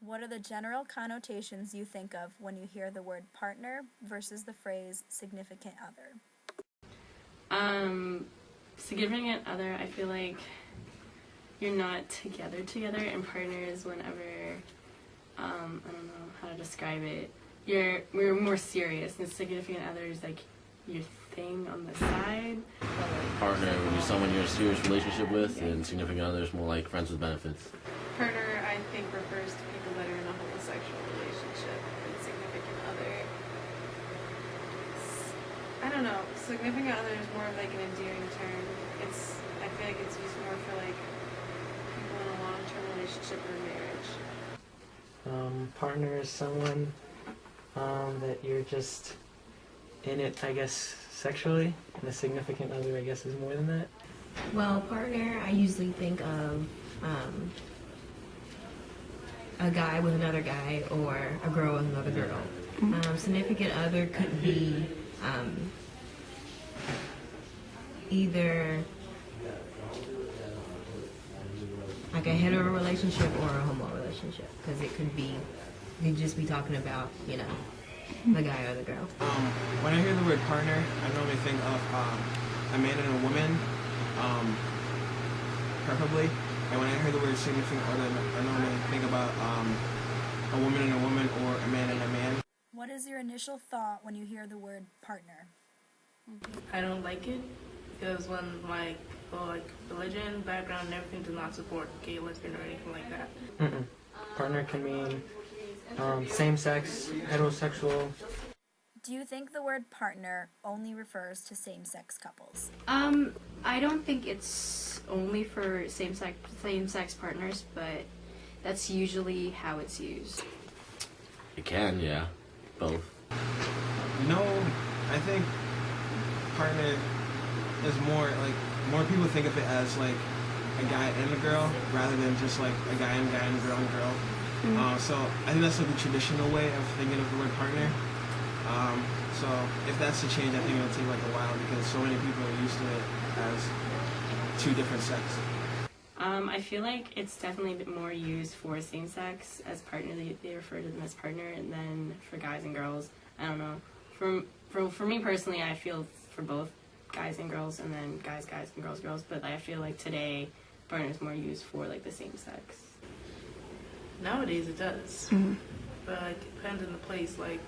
What are the general connotations you think of when you hear the word partner versus the phrase significant other? Significant other, I feel like you're not together, and partner is whenever, I don't know how to describe it. We're more serious, and significant other is like your thing on the side. Partner would be someone you're in a serious relationship with, and significant other is more like friends with benefits. Partner, I think, refers to people that are in a homosexual relationship, and significant other. I don't know. Significant other is more of like an endearing term. I feel like it's used more for like people in a long-term relationship or marriage. Partner is someone that you're just in it, I guess, sexually, and a significant other, I guess, is more than that. Well, partner, I usually think of a guy with another guy or a girl with another girl. Significant other could be either like a hetero relationship or a homo relationship, because it could just be talking about, the guy or the girl. When I hear the word partner, I normally think of a man and a woman, preferably. And when I hear the word significant other, I normally think about a woman and a woman or a man and a man. What is your initial thought when you hear the word partner? I don't like it because when my religion, background, and everything does not support gay, lesbian, or anything like that. Partner can mean same-sex, heterosexual. Do you think the word partner only refers to same-sex couples? I don't think it's only for same-sex partners, but that's usually how it's used. It can, yeah. Both. No, I think partner is more people think of it as like a guy and a girl rather than just like a guy and a girl and girl. So I think that's like the traditional way of thinking of the word partner. So if that's the change, I think it'll take like a while because so many people are used to it as two different sexes. I feel like it's definitely a bit more used for same-sex as partner. They refer to them as partner, and then for guys and girls, I don't know. For me personally, I feel for both guys and girls, and then guys and girls. But I feel like today, partner is more used for like the same sex. Nowadays it does, but like, it depends on the place. Like,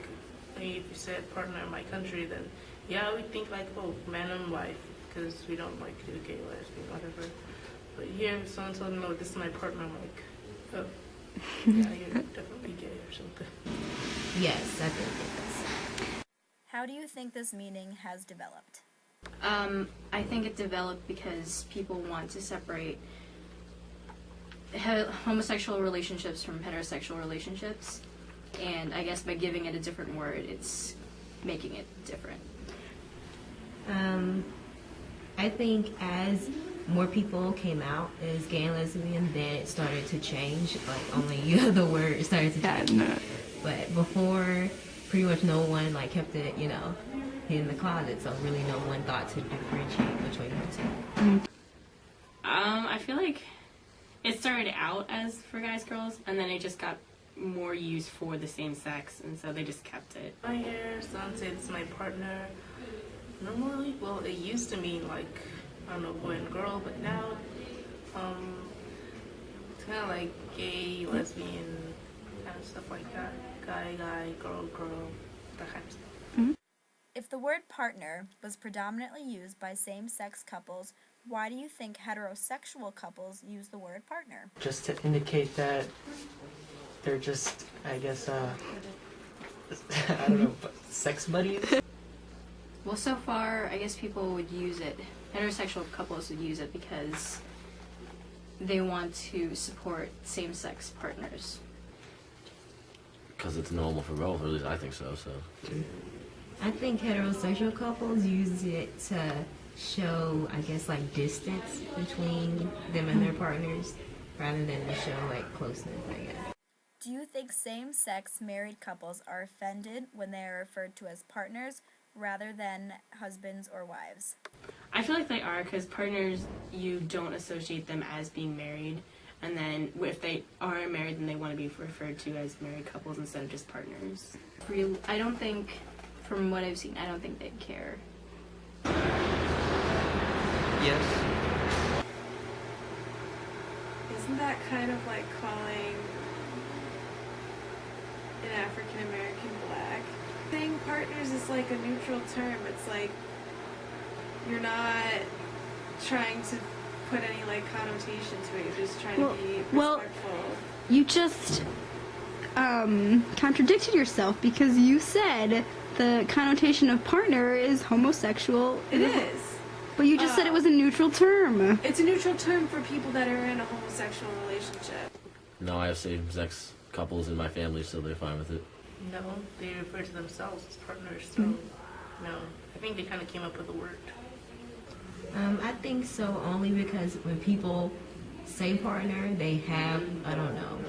if you said partner in my country, then yeah, we think like, oh, man and wife, because we don't like do gay, lesbian, whatever. But here, if someone told me, no, this is my partner, I'm like, oh, yeah, you're definitely gay or something. Yes, I think it is. How do you think this meaning has developed? I think it developed because people want to separate homosexual relationships from heterosexual relationships, and I guess by giving it a different word, it's making it different. I think as more people came out as gay and lesbian, then it started to change. Like, only the word started to change. No. But before, pretty much no one kept it, in the closet. So really, no one thought to differentiate between the two. I feel like it started out as for guys, girls, and then it just got more used for the same sex, and so they just kept it. I hear someone say it's my partner. Normally, well, it used to mean like, I don't know, boy and girl, but now it's kind of like gay, lesbian, kind of stuff like that. Guy, girl, that kind of stuff. If the word partner was predominantly used by same-sex couples, why do you think heterosexual couples use the word partner? Just to indicate that they're just, I guess, I don't know, sex buddies? Well, so far, I guess people would use it, heterosexual couples would use it because they want to support same-sex partners. Because it's normal for both, or at least I think so. I think heterosexual couples use it to show, I guess, distance between them and their partners, rather than to show, closeness, I guess. Do you think same-sex married couples are offended when they are referred to as partners rather than husbands or wives? I feel like they are, because partners, you don't associate them as being married, And then if they are married, then they want to be referred to as married couples instead of just partners. I don't think, from what I've seen, I don't think they care. Yes. Isn't that kind of like calling an African American black? Saying partners is like a neutral term. It's like you're not trying to put any like connotation to it. You're just trying to be respectful. You just contradicted yourself because you said the connotation of partner is homosexual. It is. But you just said it was a neutral term. It's a neutral term for people that are in a homosexual relationship. No, I have same-sex couples in my family, so they're fine with it. No, they refer to themselves as partners, so no. I think they kind of came up with the word. I think so only because when people say partner, they have, I don't know,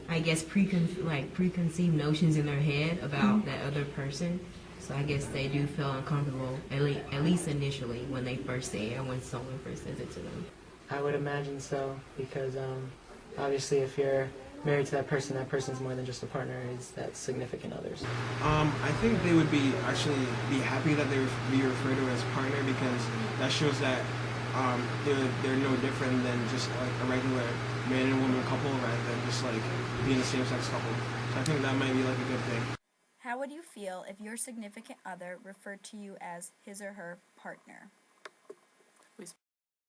I guess preconceived notions in their head about that other person. So I guess they do feel uncomfortable, at least initially, when they first say it or when someone first says it to them. I would imagine so, because obviously if you're married to that person's more than just a partner, that's significant others. I think they would be happy that they be referred to as partner, because that shows that they're no different than just like a regular man and woman couple, rather than just like being a same-sex couple. So I think that might be like a good thing. How would you feel if your significant other referred to you as his or her partner?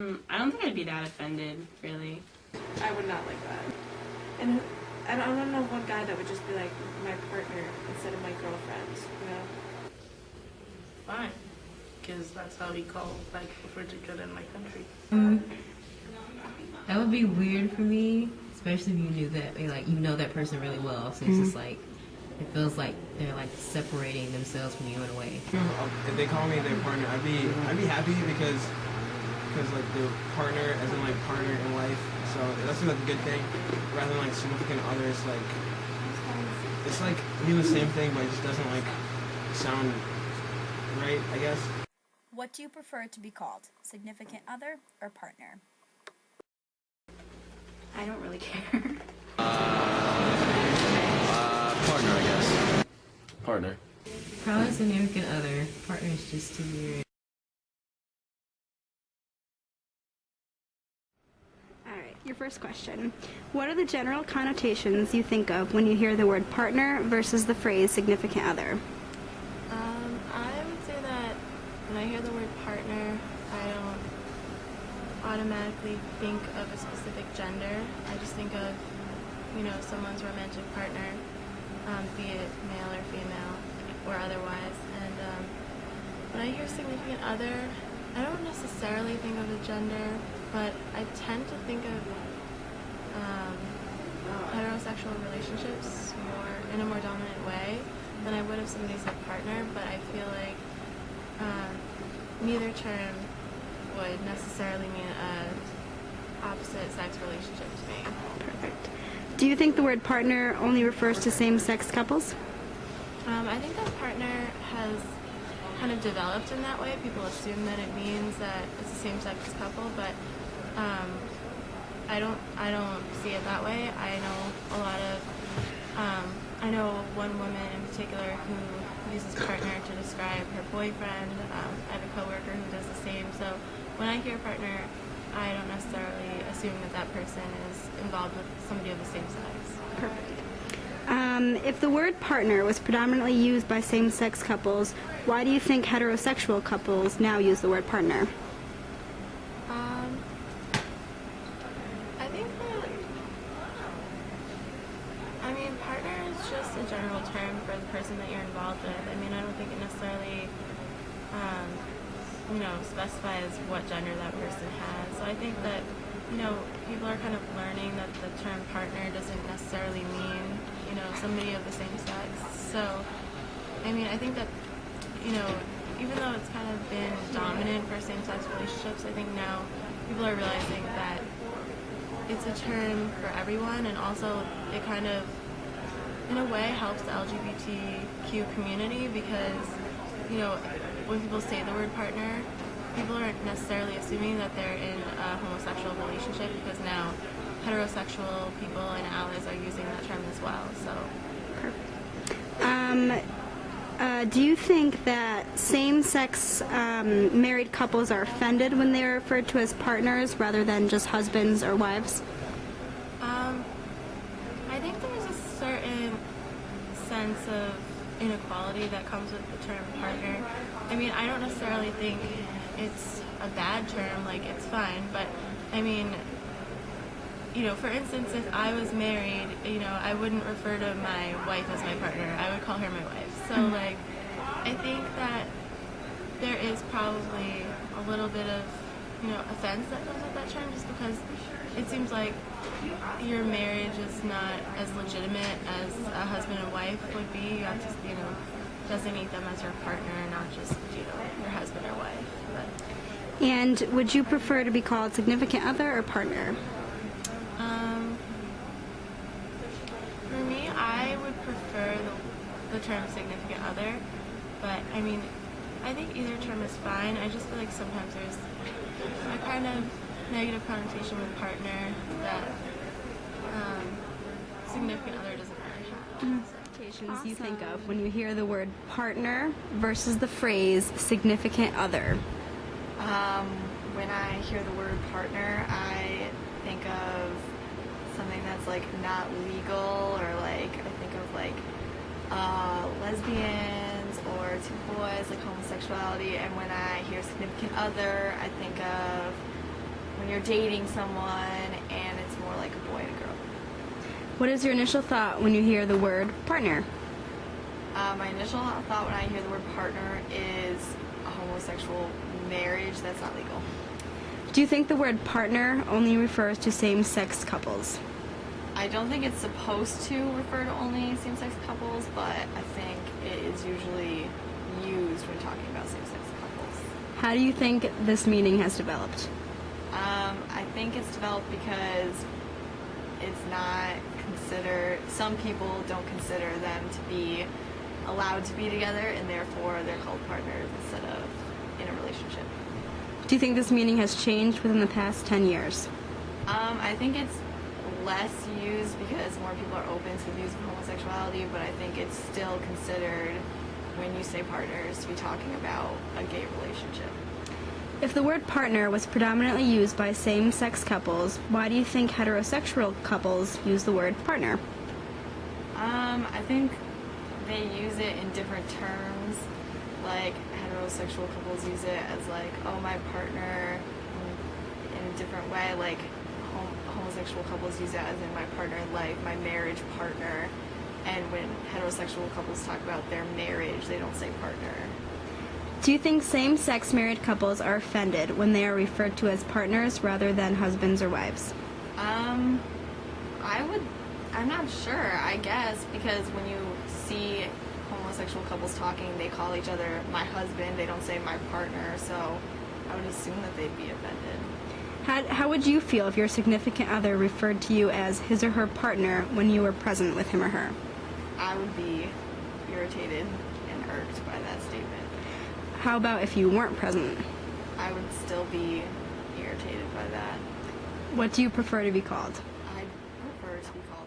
I don't think I'd be that offended, really. I would not like that. And I don't know one guy that would just be like my partner instead of my girlfriend, you know? Fine, because that's how we refer to each other in my country. That would be weird for me, especially if you knew that, you know that person really well. So it's just like, it feels like they're like separating themselves from you in a way. If they call me their partner, I'd be happy because like the partner as in like partner in life. So that's like a good thing, rather than like significant others. Like it's like mean the same thing, but it just doesn't like sound right, I guess. What do you prefer to be called? Significant other or partner? I don't really care. Partner, I guess. Partner. Probably significant other. Partner is just too weird. Alright, your first question. What are the general connotations you think of when you hear the word partner versus the phrase significant other? I would say that when I hear the word partner, I don't automatically think of a specific gender. I just think of, someone's romantic partner, be it male or female or otherwise. And when I hear significant other, I don't necessarily think of a gender, but I tend to think of heterosexual relationships in a more dominant way than I would if somebody said partner, but I feel like neither term would necessarily mean an opposite sex relationship to me. Perfect. Do you think the word partner only refers to same-sex couples? I think that partner has kind of developed in that way. People assume that it means that it's a same-sex couple, but I don't see it that way. I know one woman in particular who uses partner to describe her boyfriend. I have a coworker who does the same. So when I hear partner, I don't necessarily assume that person is involved with somebody of the same sex. Perfect. If the word partner was predominantly used by same-sex couples, why do you think heterosexual couples now use the word partner? I think that, partner is just a general term for the person that you're involved with. I don't think it necessarily, specifies what gender that person has. So I think that, people are kind of learning that the term partner doesn't necessarily mean, somebody of the same sex. So, I think that, even though it's kind of been dominant for same-sex relationships, I think now people are realizing that it's a term for everyone, and also it kind of, in a way, helps the LGBTQ community because, when people say the word partner, people aren't necessarily assuming that they're in a homosexual relationship because now heterosexual people and allies are using that term as well. So. Do you think that same-sex married couples are offended when they're referred to as partners rather than just husbands or wives? I think there's a certain sense of inequality that comes with the term partner. I mean, I don't necessarily think it's a bad term, like it's fine, but I mean, for instance, if I was married, I wouldn't refer to my wife as my partner. I would call her my wife. So, like, I think that there is probably a little bit of, offense that comes with that term just because it seems like your marriage is not as legitimate as a husband and wife would be. You have to, designate them as your partner, not just, your husband or wife. But. And would you prefer to be called significant other or partner? For me, I would prefer the term significant other, but I mean, I think either term is fine. I just feel like sometimes there's a kind of negative connotation with partner that significant other doesn't really have. Awesome. You think of when you hear the word partner versus the phrase significant other? When I hear the word partner, I think of something that's like not legal, or like I think of like lesbians or two boys, like homosexuality. And when I hear significant other, I think of when you're dating someone and it's more like a boy and a girl. What is your initial thought when you hear the word partner? My initial thought when I hear the word partner is a homosexual marriage that's not legal. Do you think the word partner only refers to same-sex couples? I don't think it's supposed to refer to only same-sex couples, but I think it is usually used when talking about same-sex couples. How do you think this meaning has developed? I think it's developed because it's not considered, some people don't consider them to be allowed to be together, and therefore they're called partners instead of in a relationship. Do you think this meaning has changed within the past 10 years? I think it's less used because more people are open to the views of homosexuality, but I think it's still considered, when you say partners, to be talking about a gay relationship. If the word partner was predominantly used by same-sex couples, why do you think heterosexual couples use the word partner? I think they use it in different terms. Like, heterosexual couples use it as like, oh, my partner, in a different way. Like, homosexual couples use it as in my partner in life, my marriage partner. And when heterosexual couples talk about their marriage, they don't say partner. Do you think same-sex married couples are offended when they are referred to as partners rather than husbands or wives? I'm not sure, I guess, because when you see homosexual couples talking, they call each other my husband, they don't say my partner, so I would assume that they'd be offended. How would you feel if your significant other referred to you as his or her partner when you were present with him or her? I would be irritated and irked by that statement. How about if you weren't present? I would still be irritated by that. What do you prefer to be called? I prefer to be called